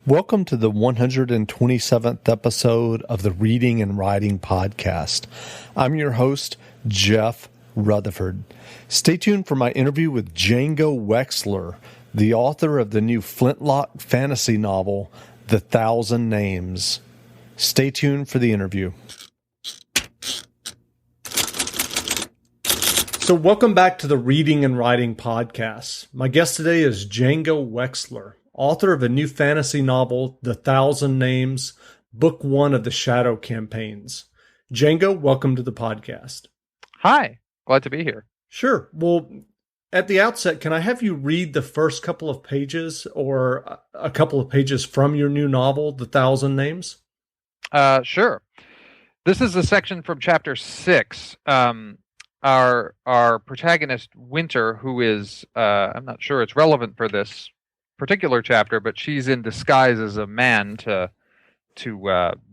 Welcome to the 127th episode of the Reading and Writing Podcast. I'm your host, Jeff Rutherford. Stay tuned for my interview with Django Wexler, the author of the new Flintlock fantasy novel, The Thousand Names. Stay tuned for the interview. So welcome back to the Reading and Writing Podcast. My guest today is Django Wexler, author of a new fantasy novel, The Thousand Names, Book 1 of the Shadow Campaigns. Django, welcome to the podcast. Hi, glad to be here. Sure. Well, at the outset, can I have you read the first couple of pages or a couple of pages from your new novel, The Thousand Names? Sure. This is a section from chapter 6. Our protagonist, Winter, who is, I'm not sure it's relevant for this particular chapter, but she's in disguise as a man to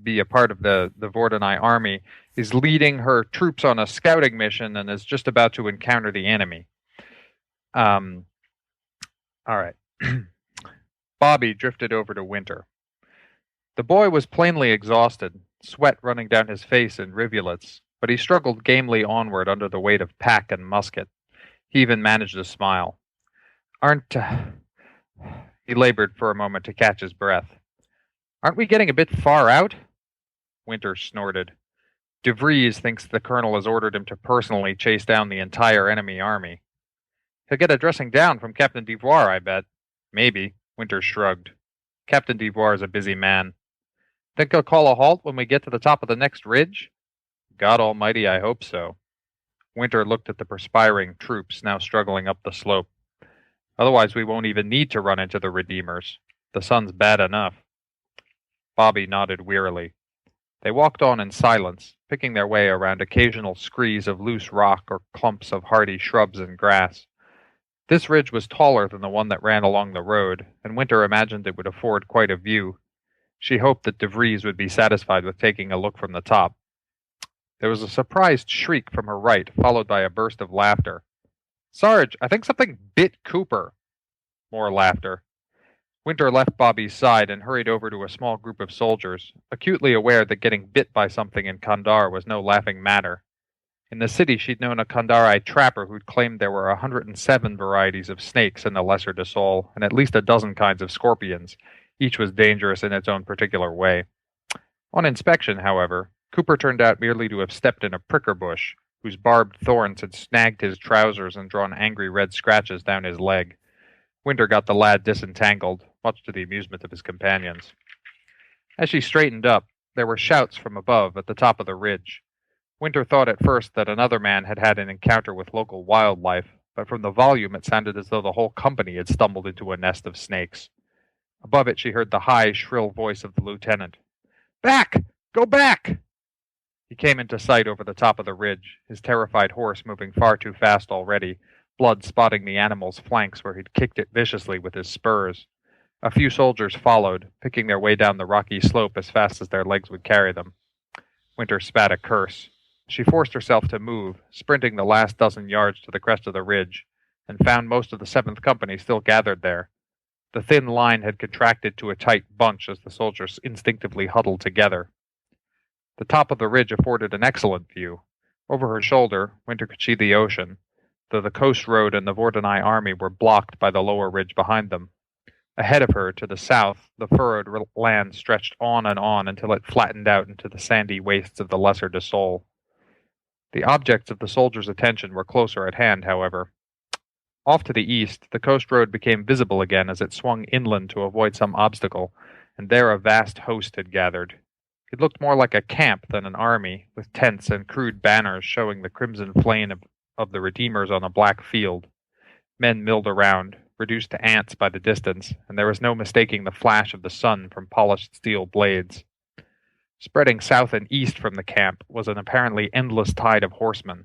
be a part of the Vordenai army, is leading her troops on a scouting mission and is just about to encounter the enemy. All right. Bobby drifted over to Winter. The boy was plainly exhausted, sweat running down his face in rivulets, but he struggled gamely onward under the weight of pack and musket. He even managed a smile. He labored for a moment to catch his breath. Aren't we getting a bit far out? Winter snorted. De Vries thinks the colonel has ordered him to personally chase down the entire enemy army. He'll get a dressing down from Captain Devoir, I bet. Maybe. Winter shrugged. Captain Devoir is a busy man. Think he'll call a halt when we get to the top of the next ridge? God almighty, I hope so. Winter looked at the perspiring troops now struggling up the slope. Otherwise, we won't even need to run into the Redeemers. The sun's bad enough. Bobby nodded wearily. They walked on in silence, picking their way around occasional screes of loose rock or clumps of hardy shrubs and grass. This ridge was taller than the one that ran along the road, and Winter imagined it would afford quite a view. She hoped that De Vries would be satisfied with taking a look from the top. There was a surprised shriek from her right, followed by a burst of laughter. Sarge, I think something bit Cooper. More laughter. Winter left Bobby's side and hurried over to a small group of soldiers, acutely aware that getting bit by something in Kandar was no laughing matter. In the city, she'd known a Kandari trapper who'd claimed there were 107 varieties of snakes in the Lesser de Sol, and at least a dozen kinds of scorpions. Each was dangerous in its own particular way. On inspection, however, Cooper turned out merely to have stepped in a pricker bush, whose barbed thorns had snagged his trousers and drawn angry red scratches down his leg. Winter got the lad disentangled, much to the amusement of his companions. As she straightened up, there were shouts from above at the top of the ridge. Winter thought at first that another man had had an encounter with local wildlife, but from the volume it sounded as though the whole company had stumbled into a nest of snakes. Above it she heard the high, shrill voice of the lieutenant. "Back! Go back!" He came into sight over the top of the ridge, his terrified horse moving far too fast already, blood spotting the animal's flanks where he'd kicked it viciously with his spurs. A few soldiers followed, picking their way down the rocky slope as fast as their legs would carry them. Winter spat a curse. She forced herself to move, sprinting the last dozen yards to the crest of the ridge, and found most of the 7th Company still gathered there. The thin line had contracted to a tight bunch as the soldiers instinctively huddled together. The top of the ridge afforded an excellent view. Over her shoulder, Winter could see the ocean, though the coast road and the Vordenai army were blocked by the lower ridge behind them. Ahead of her, to the south, the furrowed land stretched on and on until it flattened out into the sandy wastes of the Lesser de Sol. The objects of the soldiers' attention were closer at hand, however. Off to the east, the coast road became visible again as it swung inland to avoid some obstacle, and there a vast host had gathered. It looked more like a camp than an army, with tents and crude banners showing the crimson flame of the Redeemers on a black field. Men milled around, reduced to ants by the distance, and there was no mistaking the flash of the sun from polished steel blades. Spreading south and east from the camp was an apparently endless tide of horsemen.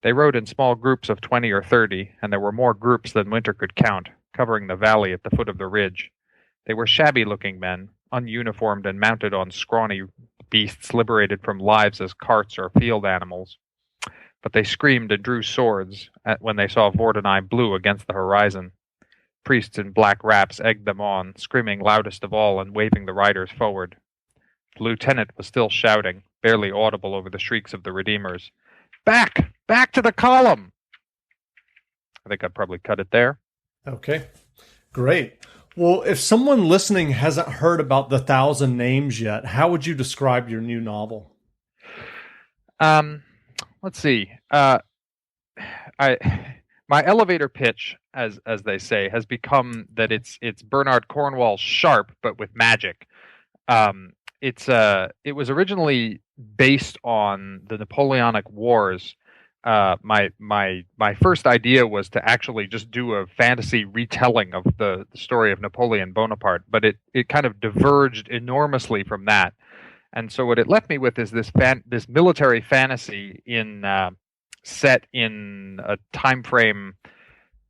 They rode in small groups of 20 or 30, and there were more groups than Winter could count, covering the valley at the foot of the ridge. They were shabby-looking men, ununiformed and mounted on scrawny beasts liberated from lives as carts or field animals. But they screamed and drew swords when they saw Vordenai blue against the horizon. Priests in black wraps egged them on, screaming loudest of all and waving the riders forward. The lieutenant was still shouting, barely audible over the shrieks of the Redeemers. Back! Back to the column! I think I'd probably cut it there. Okay, great. Well, if someone listening hasn't heard about the 1,000 Names yet, how would you describe your new novel? Let's see. My elevator pitch, as they say, has become that it's Bernard Cornwell's Sharp, but with magic. It was originally based on the Napoleonic Wars. My first idea was to actually just do a fantasy retelling of the story of Napoleon Bonaparte, but it kind of diverged enormously from that. And so what it left me with is this military fantasy set in a time frame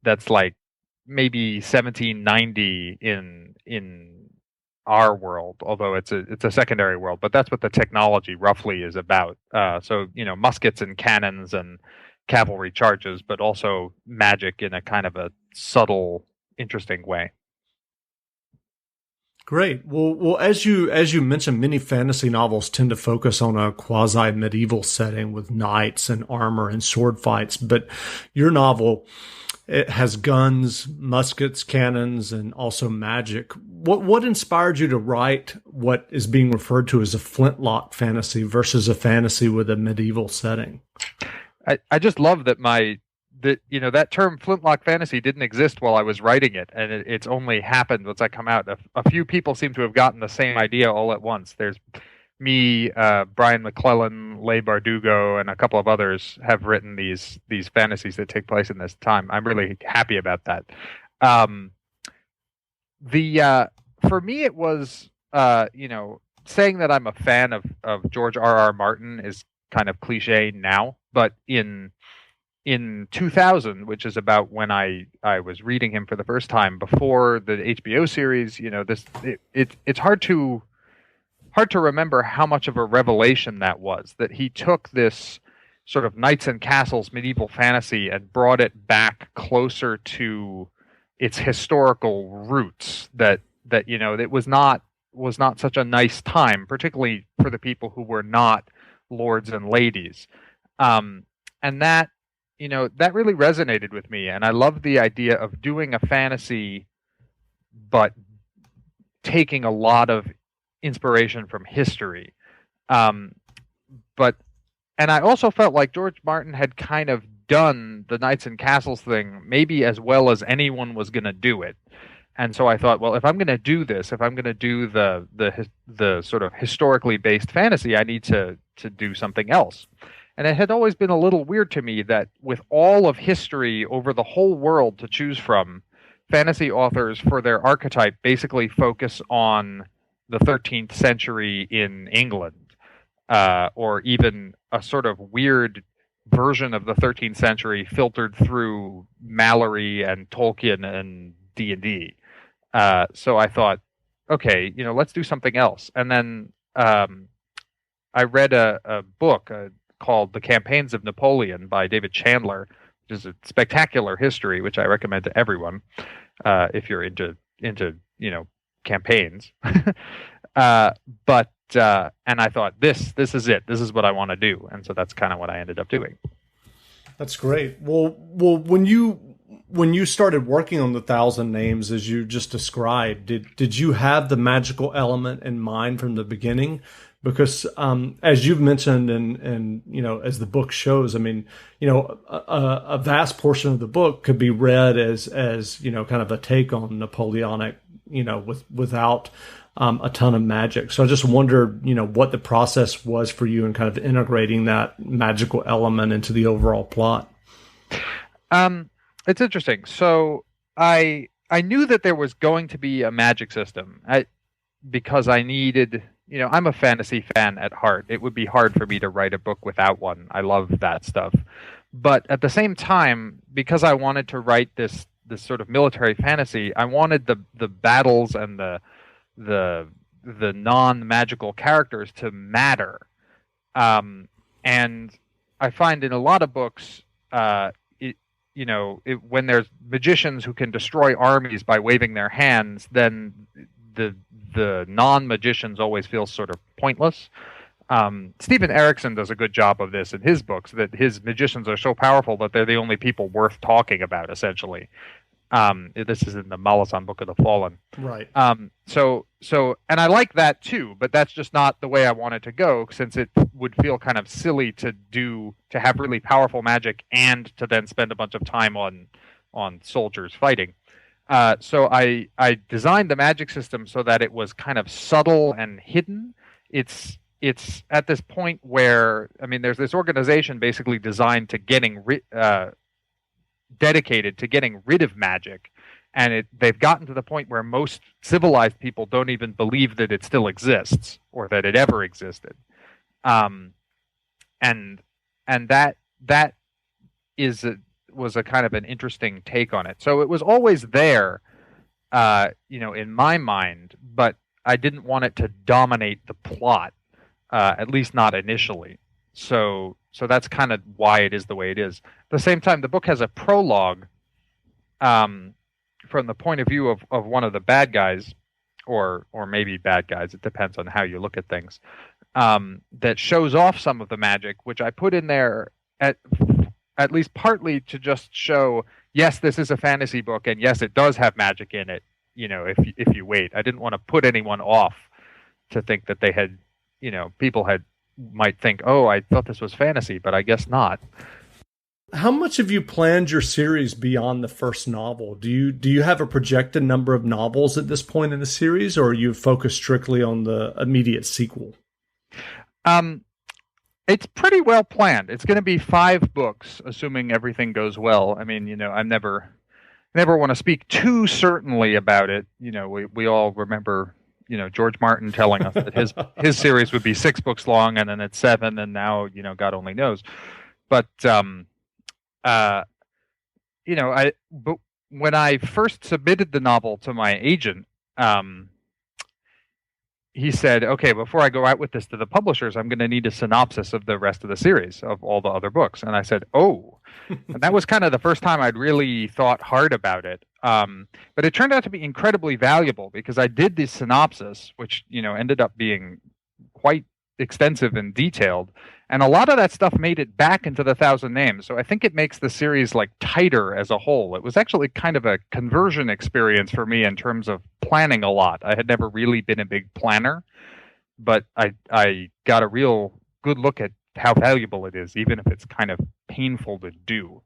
that's like maybe 1790 in our world, although it's a secondary world, but that's what the technology roughly is about. So, muskets and cannons and cavalry charges, but also magic in a kind of a subtle, interesting way. Great. Well, as you mentioned, many fantasy novels tend to focus on a quasi-medieval setting with knights and armor and sword fights, but your novel, it has guns, muskets, cannons, and also magic. What inspired you to write what is being referred to as a Flintlock fantasy versus a fantasy with a medieval setting? I just love that that term Flintlock fantasy didn't exist while I was writing it, and it's only happened once I come out. A few people seem to have gotten the same idea all at once. There's me, Brian McClellan, Leigh Bardugo, and a couple of others have written these fantasies that take place in this time. I'm really happy about that. For me, it was saying that I'm a fan of George R.R. Martin is kind of cliche now, but in 2000, which is about when I was reading him for the first time before the HBO series, it's hard to remember how much of a revelation that was, that he took this sort of knights and castles medieval fantasy and brought it back closer to its historical roots, that it was not such a nice time, particularly for the people who were not lords and ladies. And that really resonated with me. And I love the idea of doing a fantasy, but taking a lot of inspiration from history. And I also felt like George Martin had kind of done the Knights and Castles thing maybe as well as anyone was going to do it. And so I thought, well, if I'm going to do this, if I'm going to do the sort of historically based fantasy, I need to do something else. And it had always been a little weird to me that with all of history over the whole world to choose from, fantasy authors for their archetype basically focus on the 13th century in England, or even a sort of weird version of the 13th century filtered through Mallory and Tolkien and D&D. So I thought, okay, let's do something else. And then I read a book called The Campaigns of Napoleon by David Chandler, which is a spectacular history, which I recommend to everyone if you're into campaigns. And I thought, this is it. This is what I want to do. And so that's kind of what I ended up doing. That's great. Well, when you started working on the 1,000 Names, as you just described, did you have the magical element in mind from the beginning? Because as you've mentioned, and as the book shows, I mean, a vast portion of the book could be read as kind of a take on Napoleonic, without a ton of magic. So I just wondered, what the process was for you in kind of integrating that magical element into the overall plot. It's interesting. So I knew that there was going to be a magic system because I needed, I'm a fantasy fan at heart. It would be hard for me to write a book without one. I love that stuff. But at the same time, because I wanted to write this sort of military fantasy, I wanted the battles and the non-magical characters to matter. And I find in a lot of books, when there's magicians who can destroy armies by waving their hands, then the non-magicians always feel sort of pointless. Stephen Erickson does a good job of this in his books, that his magicians are so powerful that they're the only people worth talking about, essentially. This is in the Malazan Book of the Fallen. Right. And I like that too, but that's just not the way I want it to go, since it would feel kind of silly to have really powerful magic and to then spend a bunch of time on soldiers fighting. So I designed the magic system so that it was kind of subtle and hidden. It's at this point where, there's this organization basically designed to dedicated to getting rid of magic, and they've gotten to the point where most civilized people don't even believe that it still exists or that it ever existed. And that was a kind of an interesting take on it. So it was always there, in my mind, but I didn't want it to dominate the plot, at least not initially. So that's kind of why it is the way it is. At the same time, the book has a prologue from the point of view of one of the bad guys, or maybe bad guys. It depends on how you look at things. That shows off some of the magic, which I put in there at least partly to just show, yes, this is a fantasy book, and yes, it does have magic in it. If you wait, I didn't want to put anyone off to think that they had, people might think, oh, I thought this was fantasy, but I guess not. How much have you planned your series beyond the first novel? Do you have a projected number of novels at this point in the series, or are you focused strictly on the immediate sequel? It's pretty well planned. It's going to be 5 books, assuming everything goes well. I never want to speak too certainly about it. We all remember, George Martin telling us that his series would be 6 books long, and then it's 7, and now, God only knows. But but when I first submitted the novel to my agent, he said, okay, before I go out with this to the publishers, I'm going to need a synopsis of the rest of the series, of all the other books. And I said, oh. And that was kind of the first time I'd really thought hard about it. But it turned out to be incredibly valuable, because I did this synopsis, which, ended up being quite extensive and detailed. And a lot of that stuff made it back into the 1,000 Names. So I think it makes the series tighter as a whole. It was actually kind of a conversion experience for me in terms of planning a lot. I had never really been a big planner, but I got a real good look at how valuable it is, even if it's kind of painful to do.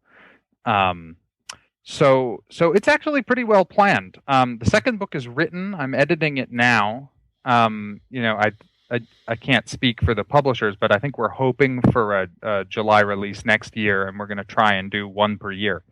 So it's actually pretty well planned. The second book is written. I'm editing it now. I can't speak for the publishers, but I think we're hoping for a July release next year, and we're going to try and do 1 per year.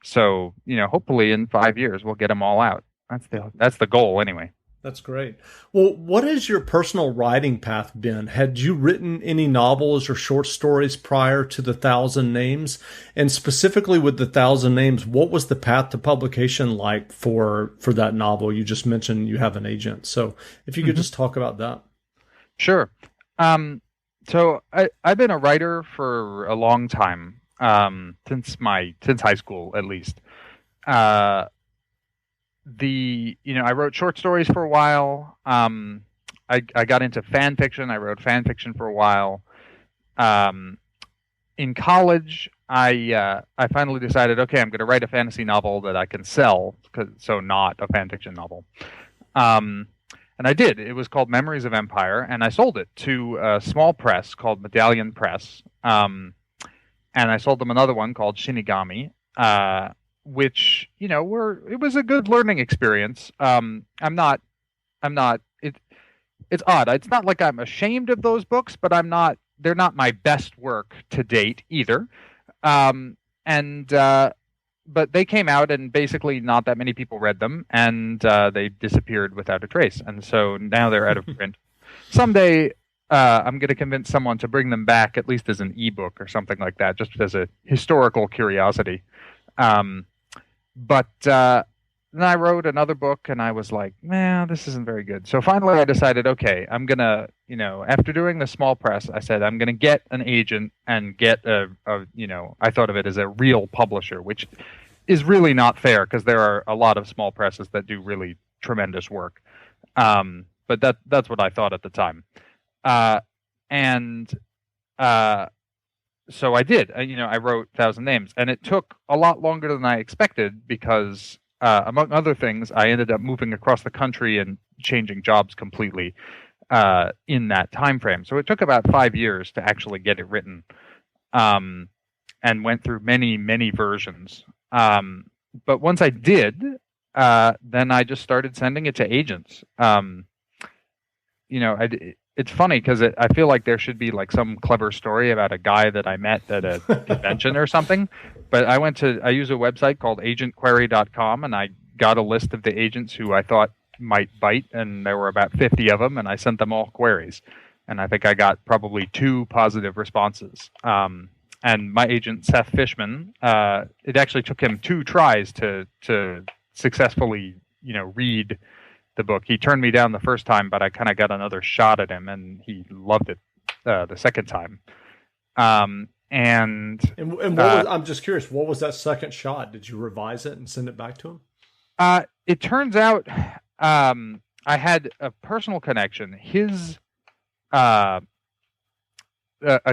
So, hopefully in 5 years we'll get them all out. That's the goal anyway. That's great. Well, what has your personal writing path been? Had you written any novels or short stories prior to the 1,000 Names? And specifically with the 1,000 Names, what was the path to publication like for that novel? You just mentioned you have an agent. So if you could just talk about that. Sure. So I've been a writer for a long time, since high school at least. I wrote short stories for a while. I got into fan fiction. I wrote fan fiction for a while. In college, I finally decided, okay, I'm going to write a fantasy novel that I can sell, so not a fan fiction novel. And I did. It was called Memories of Empire, and I sold it to a small press called Medallion Press. And I sold them another one called Shinigami, which, it was a good learning experience. It's odd. It's not like I'm ashamed of those books, but they're not my best work to date either. But they came out, and basically not that many people read them, and they disappeared without a trace. And so now they're out of print. Someday, I'm going to convince someone to bring them back, at least as an ebook or something like that, just as a historical curiosity. But then I wrote another book, and I was like, man, this isn't very good. So finally, I decided, okay, I'm gonna, after doing the small press, I said I'm gonna get an agent and get I thought of it as a real publisher, which is really not fair because there are a lot of small presses that do really tremendous work. But that's what I thought at the time. And so I did. I wrote 1,000 Names, and it took a lot longer than I expected because, among other things, I ended up moving across the country and changing jobs completely in that time frame. So it took about 5 years to actually get it written, and went through many, many versions. But once I did, then I just started sending it to agents. It's funny because I feel like there should be like some clever story about a guy that I met at a convention or something. But I use a website called agentquery.com, and I got a list of the agents who I thought might bite, and there were about 50 of them, and I sent them all queries. And I think I got probably 2 positive responses. And my agent, Seth Fishman, it actually took him 2 tries to successfully, read the book. He turned me down the first time, but I kind of got another shot at him, and he loved it the second time. And what was, I'm just curious, what was that second shot? Did you revise it and send it back to him? It turns out I had a personal connection. His a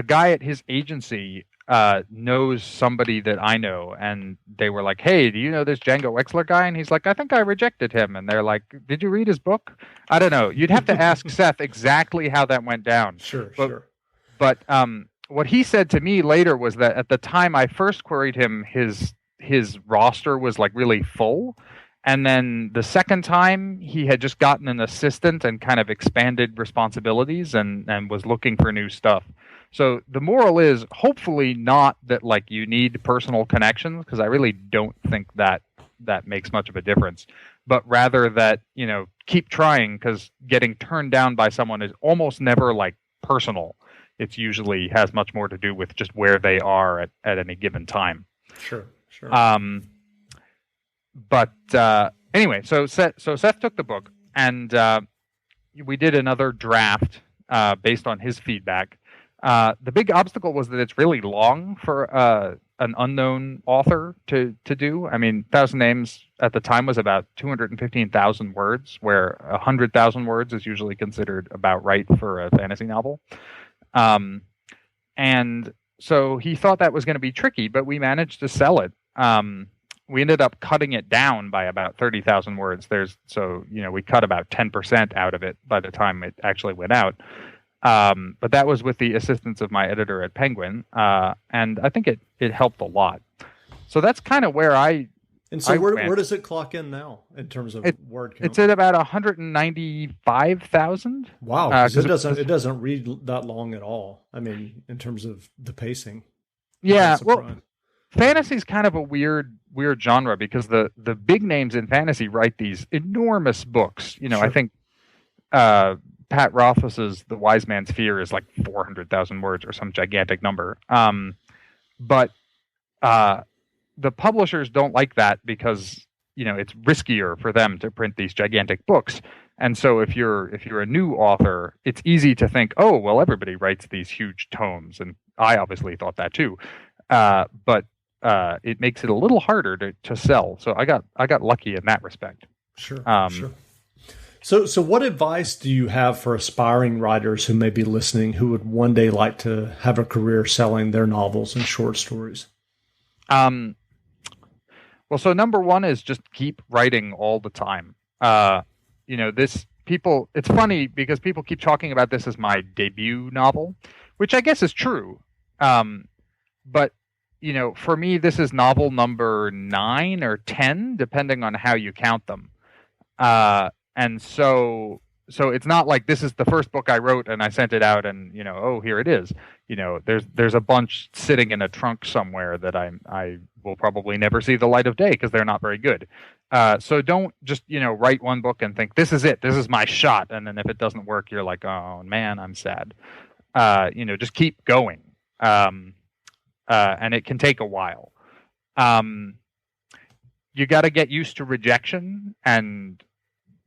guy at his agency knows somebody that I know, and they were like, hey, do you know this Django Wexler guy? And he's like, I think I rejected him. And they're like, did you read his book? I don't know. You'd have to ask Seth exactly how that went down. Sure. But what he said to me later was that at the time I first queried him, his roster was like really full. And then the second time he had just gotten an assistant and kind of expanded responsibilities and was looking for new stuff. So the moral is hopefully not that like you need personal connections, because I really don't think that makes much of a difference, but rather that, keep trying, because getting turned down by someone is almost never like personal. It's usually has much more to do with just where they are at any given time. Sure. But anyway, so Seth took the book, and we did another draft based on his feedback. The big obstacle was that it's really long for an unknown author to do. I mean, 1,000 Names at the time was about 215,000 words, where 100,000 words is usually considered about right for a fantasy novel. And so he thought that was going to be tricky, but we managed to sell it. We ended up cutting it down by about 30,000 words. We cut about 10% out of it by the time it actually went out. But that was with the assistance of my editor at Penguin, and I think it helped a lot. So that's kind of where where does it clock in now in terms of word count? It's at about 195,000. Wow, because it doesn't read that long at all. I mean, in terms of the pacing. Yeah, well, fantasy is kind of a weird genre, because the big names in fantasy write these enormous books. Sure. I think Pat Rothfuss's The Wise Man's Fear is like 400,000 words or some gigantic number. But the publishers don't like that because, it's riskier for them to print these gigantic books. And so if you're a new author, it's easy to think, oh, well, everybody writes these huge tomes. And I obviously thought that too. But it makes it a little harder to sell. So I got lucky in that respect. Sure. So what advice do you have for aspiring writers who may be listening who would one day like to have a career selling their novels and short stories? Well, so number one is just keep writing all the time. It's funny because people keep talking about this as my debut novel, which I guess is true. But for me, this is novel number 9 or 10, depending on how you count them. And so it's not like this is the first book I wrote and I sent it out and, oh, here it is. There's a bunch sitting in a trunk somewhere that I will probably never see the light of day because they're not very good. So don't just, write one book and think, this is it. This is my shot. And then if it doesn't work, you're like, oh, man, I'm sad. Just keep going. And it can take a while. you got to get used to rejection and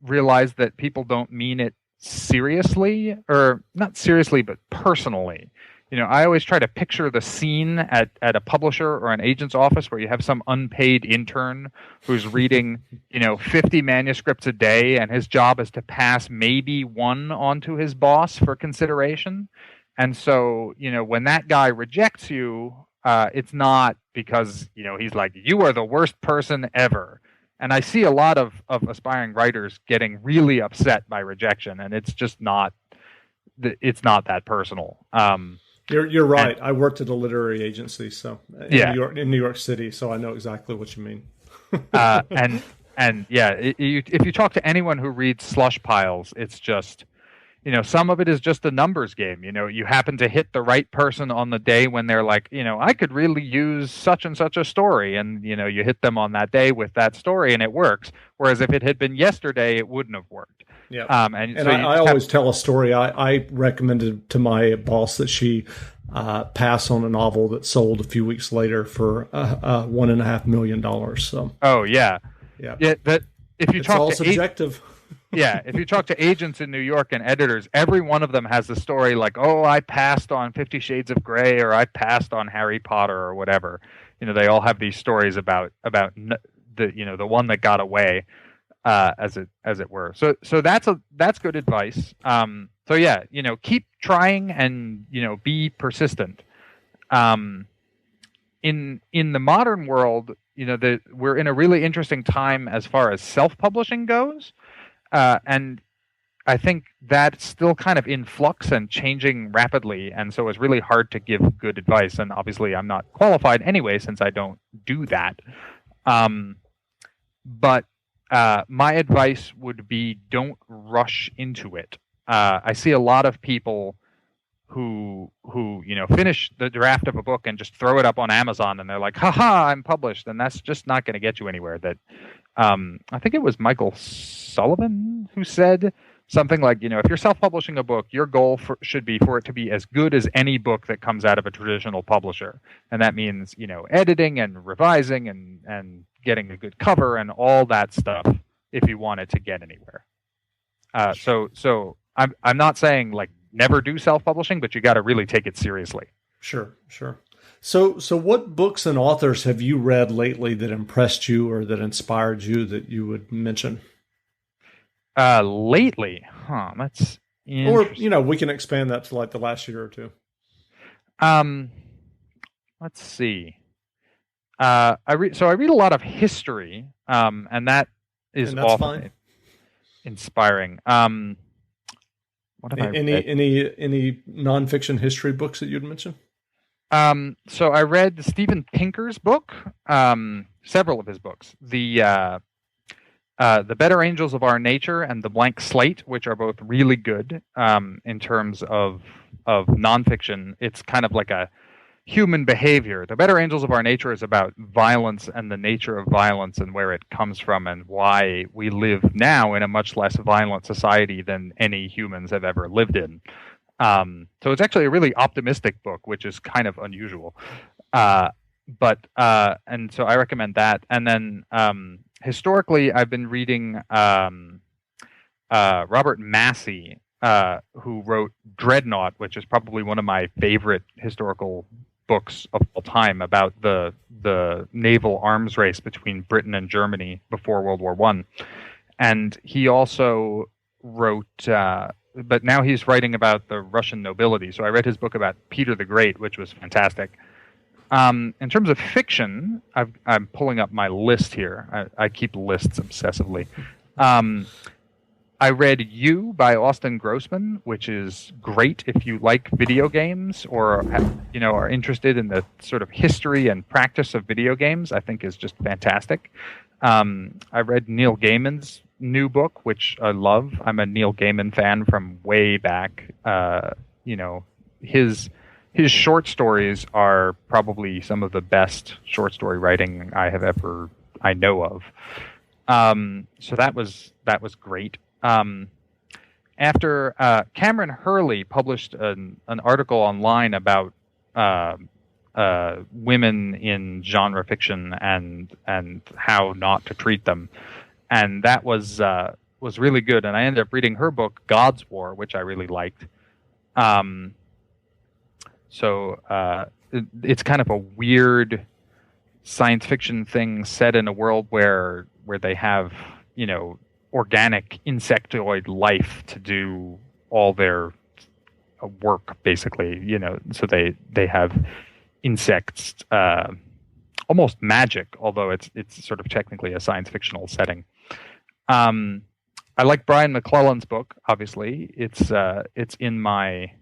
realize that people don't mean it seriously, or not seriously, but personally. I always try to picture the scene at a publisher or an agent's office where you have some unpaid intern who's reading, 50 manuscripts a day, and his job is to pass maybe one onto his boss for consideration. And so, when that guy rejects you, it's not because, he's like, you are the worst person ever. And I see a lot of aspiring writers getting really upset by rejection, and it's just not that personal. You're right. I worked at a literary agency, so in New York City, so I know exactly what you mean. And yeah, if you talk to anyone who reads slush piles, it's just, some of it is just a numbers game. You happen to hit the right person on the day when they're like, I could really use such and such a story, and you hit them on that day with that story, and it works. Whereas if it had been yesterday, it wouldn't have worked. Yeah. And so I always tell a story. I recommended to my boss that she pass on a novel that sold a few weeks later for $1.5 million. So. Oh yeah. That if you it's talk all to subjective. Yeah, if you talk to agents in New York and editors, every one of them has a story like, "Oh, I passed on 50 Shades of Grey," or "I passed on Harry Potter," or whatever. They all have these stories about the one that got away, as it were. So that's good advice. So yeah, keep trying and be persistent. In the modern world, we're in a really interesting time as far as self-publishing goes. And I think that's still kind of in flux and changing rapidly, and so it's really hard to give good advice. And obviously, I'm not qualified anyway, since I don't do that. But my advice would be, don't rush into it. I see a lot of people who finish the draft of a book and just throw it up on Amazon, and they're like, "Haha, I'm published," and that's just not going to get you anywhere. I think it was Michael Sullivan who said something like, if you're self-publishing a book, your goal should be for it to be as good as any book that comes out of a traditional publisher. And that means, editing and revising and getting a good cover and all that stuff if you want it to get anywhere. So I'm not saying like never do self-publishing, but you got to really take it seriously. Sure. So what books and authors have you read lately that impressed you or that inspired you that you would mention? Lately, that's interesting. Or we can expand that to like the last year or two. Let's see. I read a lot of history, and that is often fine. Inspiring. What have I read? Any nonfiction history books that you'd mention? So I read Steven Pinker's book, several of his books, the Better Angels of Our Nature and The Blank Slate, which are both really good in terms of nonfiction. It's kind of like a human behavior. The Better Angels of Our Nature is about violence and the nature of violence and where it comes from and why we live now in a much less violent society than any humans have ever lived in. So it's actually a really optimistic book, which is kind of unusual. And so I recommend that. And then historically, I've been reading Robert Massey, who wrote Dreadnought, which is probably one of my favorite historical books of all time about the naval arms race between Britain and Germany before World War I. And he also wrote... but now he's writing about the Russian nobility. So I read his book about Peter the Great, which was fantastic. In terms of fiction, I'm pulling up my list here. I keep lists obsessively. I read You by Austin Grossman, which is great if you like video games or are interested in the sort of history and practice of video games. I think is just fantastic. I read Neil Gaiman's new book, which I love. I'm a Neil Gaiman fan from way back. His short stories are probably some of the best short story writing I know of. So that was great. After Cameron Hurley published an article online about women in genre fiction and how not to treat them, and that was really good. And I ended up reading her book God's War, which I really liked. It's kind of a weird science fiction thing set in a world where they have, organic insectoid life to do all their work, basically. So they have insects, almost magic, although it's sort of technically a science fictional setting. I like Brian McClellan's book. Obviously, it's in my.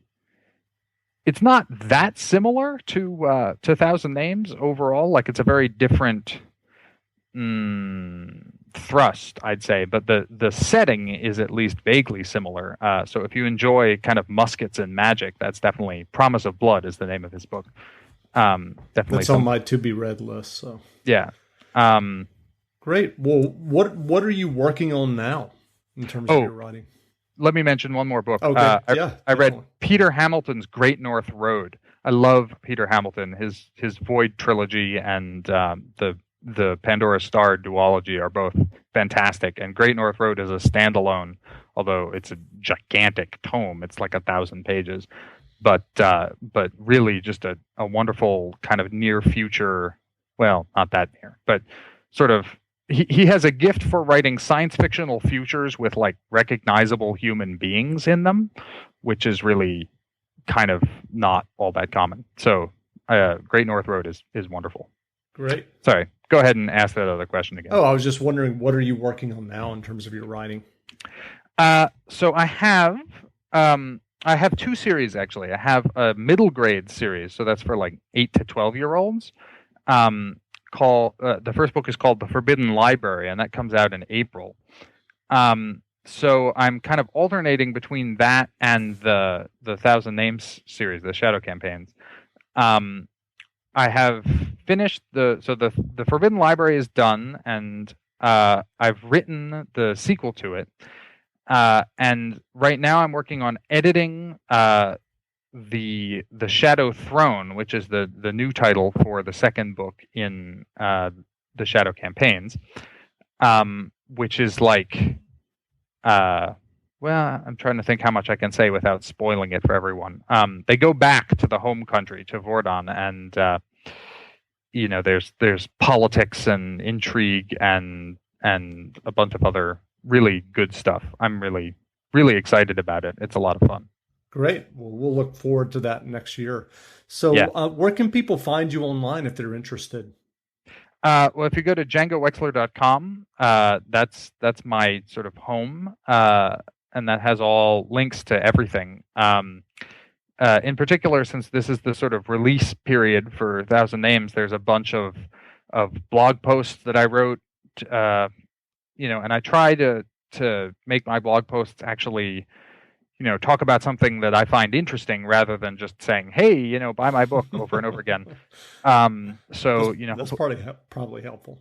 It's not that similar to Thousand Names overall. Like, it's a very different thrust, I'd say, but the setting is at least vaguely similar. So if you enjoy kind of muskets and magic, that's definitely Promise of Blood is the name of his book. Definitely, that's on my to be read list. So yeah, great. Well, what are you working on now in terms of your writing? Let me mention one more book. Okay. I read Peter Hamilton's Great North Road. I love Peter Hamilton. His Void trilogy and the Pandora Star duology are both fantastic. And Great North Road is a standalone, although it's a gigantic tome. It's like 1,000 pages, but really just a wonderful kind of near future. Well, not that near, but sort of. He has a gift for writing science fictional futures with like recognizable human beings in them, which is really kind of not all that common. So Great North Road is wonderful. Great. Sorry, go ahead and ask that other question again. Oh, I was just wondering, what are you working on now in terms of your writing? So I have two series, actually. I have a middle grade series, so that's for like 8 to 12-year-olds. The first book is called The Forbidden Library, and that comes out in April. So I'm kind of alternating between that and the Thousand Names series, the Shadow Campaigns. I have finished the Forbidden Library is done, and I've written the sequel to it. And right now I'm working on editing the Shadow Throne, which is the new title for the second book in the Shadow Campaigns, which is like, well, I'm trying to think how much I can say without spoiling it for everyone. They go back to the home country, to Vordon, and there's politics and intrigue and a bunch of other really good stuff. I'm really, really excited about it. It's a lot of fun. Great. Well, we'll look forward to that next year. So where can people find you online if they're interested? Well, if you go to DjangoWexler.com, that's my sort of home, and that has all links to everything. In particular, since this is the sort of release period for Thousand Names, there's a bunch of blog posts that I wrote, and I try to make my blog posts actually, talk about something that I find interesting rather than just saying, hey, buy my book over and over again. That's probably helpful.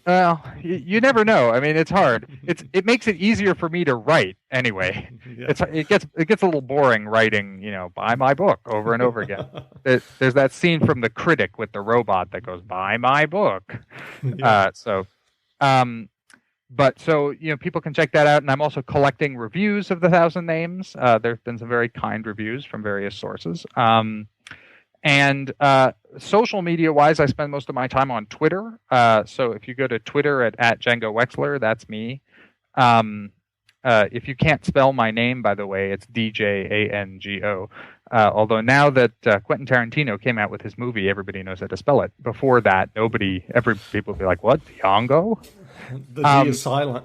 Well, you never know. I mean, it's hard. It makes it easier for me to write anyway. Yeah. It gets a little boring writing, buy my book over and over again. There's that scene from The Critic with the robot that goes, buy my book. Yeah. But people can check that out. And I'm also collecting reviews of the Thousand Names. There's been some very kind reviews from various sources. And social media-wise, I spend most of my time on Twitter. So if you go to Twitter at Django Wexler, that's me. If you can't spell my name, by the way, it's Django. Although now that Quentin Tarantino came out with his movie, everybody knows how to spell it. Before that, people would be like, what, Django? The D is silent.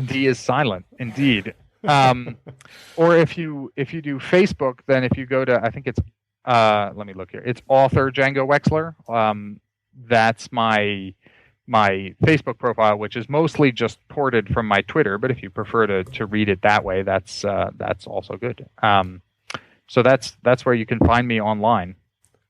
D is silent, indeed. Or if you do Facebook, then if you go to, I think it's, let me look here. It's author Django Wexler. That's my Facebook profile, which is mostly just ported from my Twitter. But if you prefer to read it that way, that's also good. So that's where you can find me online.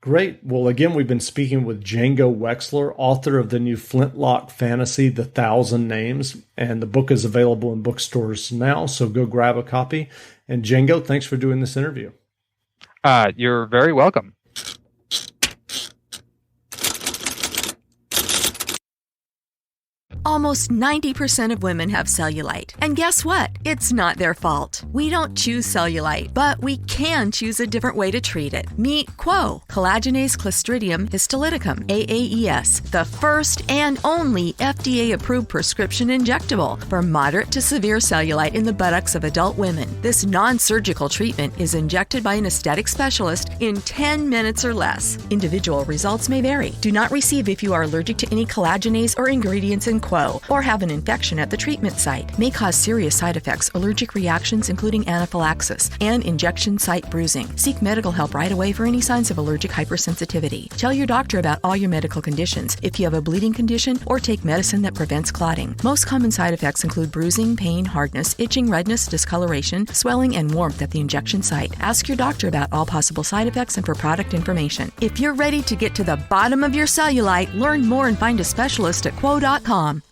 Great. Well, again, we've been speaking with Django Wexler, author of the new Flintlock fantasy, The Thousand Names, and the book is available in bookstores now. So go grab a copy. And Django, thanks for doing this interview. You're very welcome. Almost 90% of women have cellulite. And guess what? It's not their fault. We don't choose cellulite, but we can choose a different way to treat it. Meet Quo, collagenase Clostridium histolyticum, AAES, the first and only FDA-approved prescription injectable for moderate to severe cellulite in the buttocks of adult women. This non-surgical treatment is injected by an aesthetic specialist in 10 minutes or less. Individual results may vary. Do not receive if you are allergic to any collagenase or ingredients in Quo or have an infection at the treatment site. May cause serious side effects, allergic reactions including anaphylaxis, and injection site bruising. Seek medical help right away for any signs of allergic hypersensitivity. Tell your doctor about all your medical conditions if you have a bleeding condition or take medicine that prevents clotting. Most common side effects include bruising, pain, hardness, itching, redness, discoloration, swelling, and warmth at the injection site. Ask your doctor about all possible side effects and for product information. If you're ready to get to the bottom of your cellulite, learn more and find a specialist at Quo.com.